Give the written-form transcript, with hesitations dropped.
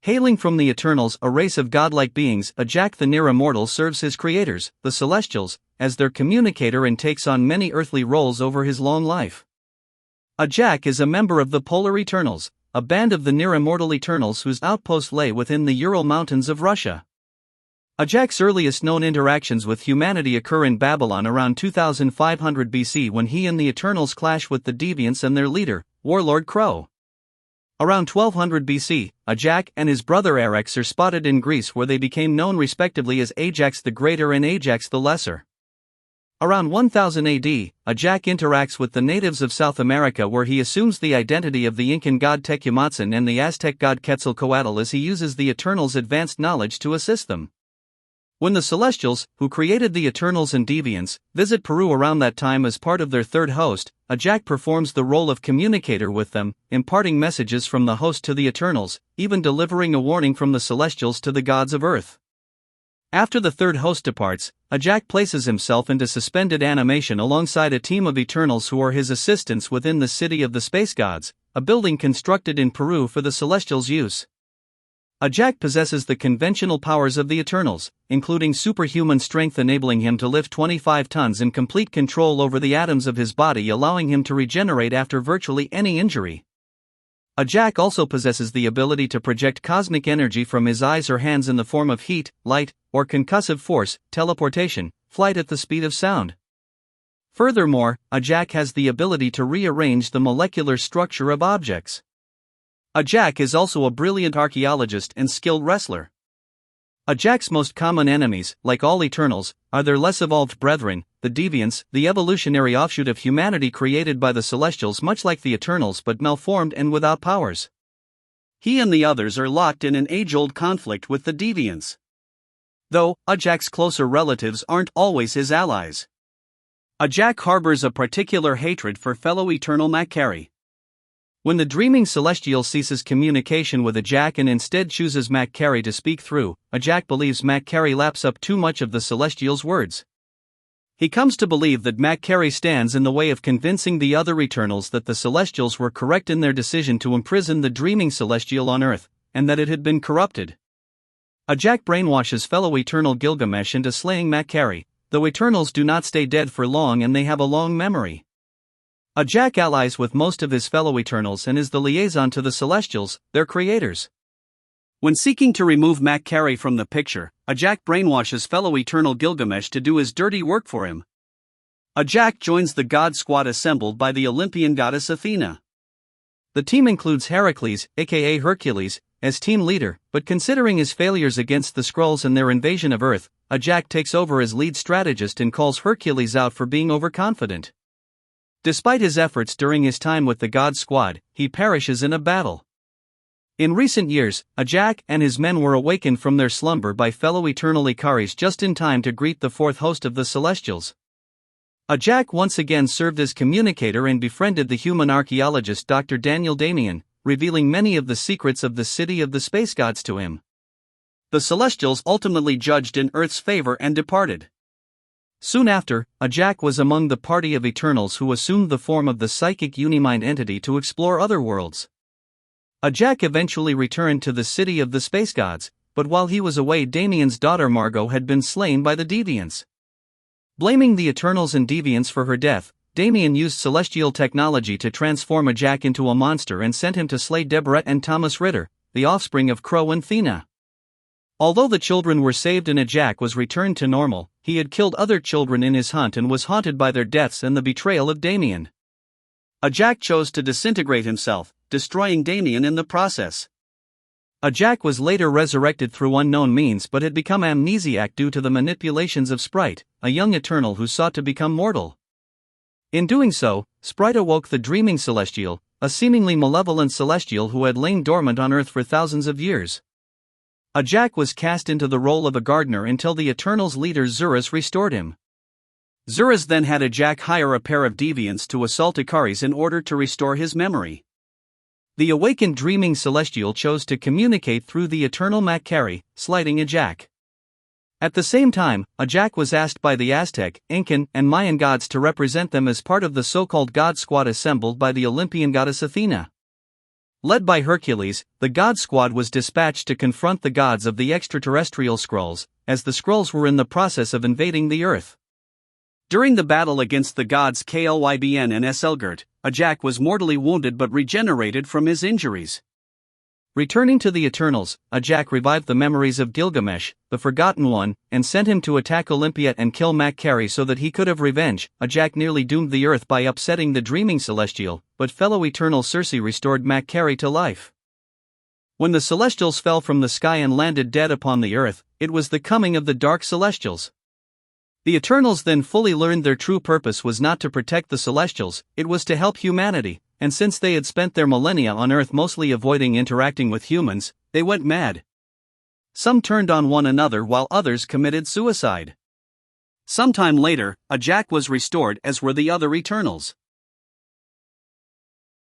Hailing from the Eternals, a race of godlike beings, Ajak the near-immortal serves his creators, the Celestials, as their communicator and takes on many earthly roles over his long life. Ajak is a member of the Polar Eternals, a band of the near-immortal Eternals whose outpost lay within the Ural Mountains of Russia. Ajak's earliest known interactions with humanity occur in Babylon around 2500 BC when he and the Eternals clash with the Deviants and their leader, Warlord Kro. Around 1200 BC, Ajak and his brother Arex are spotted in Greece where they became known respectively as Ajax the Greater and Ajax the Lesser. Around 1000 AD, Ajak interacts with the natives of South America where he assumes the identity of the Incan god Tecumotzin and the Aztec god Quetzalcoatl as he uses the Eternals' advanced knowledge to assist them. When the Celestials, who created the Eternals and Deviants, visit Peru around that time as part of their third host, Ajak performs the role of communicator with them, imparting messages from the host to the Eternals, even delivering a warning from the Celestials to the gods of Earth. After the third host departs, Ajak places himself into suspended animation alongside a team of Eternals who are his assistants within the City of the Space Gods, a building constructed in Peru for the Celestials' use. Ajak possesses the conventional powers of the Eternals, including superhuman strength enabling him to lift 25 tons and complete control over the atoms of his body, allowing him to regenerate after virtually any injury. Ajak also possesses the ability to project cosmic energy from his eyes or hands in the form of heat, light, or concussive force, teleportation, flight at the speed of sound. Furthermore, Ajak has the ability to rearrange the molecular structure of objects. Ajak is also a brilliant archaeologist and skilled wrestler. Ajak's most common enemies, like all Eternals, are their less evolved brethren, the Deviants, the evolutionary offshoot of humanity created by the Celestials much like the Eternals but malformed and without powers. He and the others are locked in an age-old conflict with the Deviants. Though, Ajak's closer relatives aren't always his allies. Ajak harbors a particular hatred for fellow Eternal Makari. When the dreaming Celestial ceases communication with Ajak and instead chooses Makari to speak through, Ajak believes Makari laps up too much of the Celestial's words. He comes to believe that Makari stands in the way of convincing the other Eternals that the Celestials were correct in their decision to imprison the dreaming Celestial on Earth, and that it had been corrupted. Ajak brainwashes fellow Eternal Gilgamesh into slaying Makari, though Eternals do not stay dead for long and they have a long memory. Ajak allies with most of his fellow Eternals and is the liaison to the Celestials, their creators. When seeking to remove Makari from the picture, Ajak brainwashes fellow Eternal Gilgamesh to do his dirty work for him. Ajak joins the god squad assembled by the Olympian goddess Athena. The team includes Heracles, aka Hercules, as team leader, but considering his failures against the Skrulls and their invasion of Earth, Ajak takes over as lead strategist and calls Hercules out for being overconfident. Despite his efforts during his time with the God Squad, he perishes in a battle. In recent years, Ajak and his men were awakened from their slumber by fellow Eternal Ikaris just in time to greet the fourth host of the Celestials. Ajak once again served as communicator and befriended the human archaeologist Dr. Daniel Damien, revealing many of the secrets of the City of the Space Gods to him. The Celestials ultimately judged in Earth's favor and departed. Soon after, Ajak was among the party of Eternals who assumed the form of the psychic Unimind entity to explore other worlds. Ajak eventually returned to the City of the Space Gods, but while he was away Damien's daughter Margot had been slain by the Deviants. Blaming the Eternals and Deviants for her death, Damien used celestial technology to transform Ajak into a monster and sent him to slay Deborah and Thomas Ritter, the offspring of Kro and Thena. Although the children were saved and Ajak was returned to normal, he had killed other children in his hunt and was haunted by their deaths and the betrayal of Damien. Ajak chose to disintegrate himself, destroying Damien in the process. Ajak was later resurrected through unknown means but had become amnesiac due to the manipulations of Sprite, a young Eternal who sought to become mortal. In doing so, Sprite awoke the dreaming Celestial, a seemingly malevolent Celestial who had lain dormant on Earth for thousands of years. Ajak was cast into the role of a gardener until the Eternals' leader Zurus restored him. Zurus then had Ajak hire a pair of Deviants to assault Ikaris in order to restore his memory. The awakened dreaming Celestial chose to communicate through the Eternal Makari, slighting Ajak. At the same time, Ajak was asked by the Aztec, Incan, and Mayan gods to represent them as part of the so-called God Squad assembled by the Olympian goddess Athena. Led by Hercules, the God Squad was dispatched to confront the gods of the extraterrestrial Skrulls, as the Skrulls were in the process of invading the Earth. During the battle against the gods Klybn and Selgert, Ajak was mortally wounded but regenerated from his injuries. Returning to the Eternals, Ajak revived the memories of Gilgamesh, the Forgotten One, and sent him to attack Olympia and kill Makkari so that he could have revenge. Ajak nearly doomed the Earth by upsetting the dreaming Celestial, but fellow Eternal Circe restored Makkari to life. When the Celestials fell from the sky and landed dead upon the Earth, it was the coming of the Dark Celestials. The Eternals then fully learned their true purpose was not to protect the Celestials, it was to help humanity. And since they had spent their millennia on Earth mostly avoiding interacting with humans, they went mad. Some turned on one another while others committed suicide. Sometime later, Ajak was restored as were the other Eternals.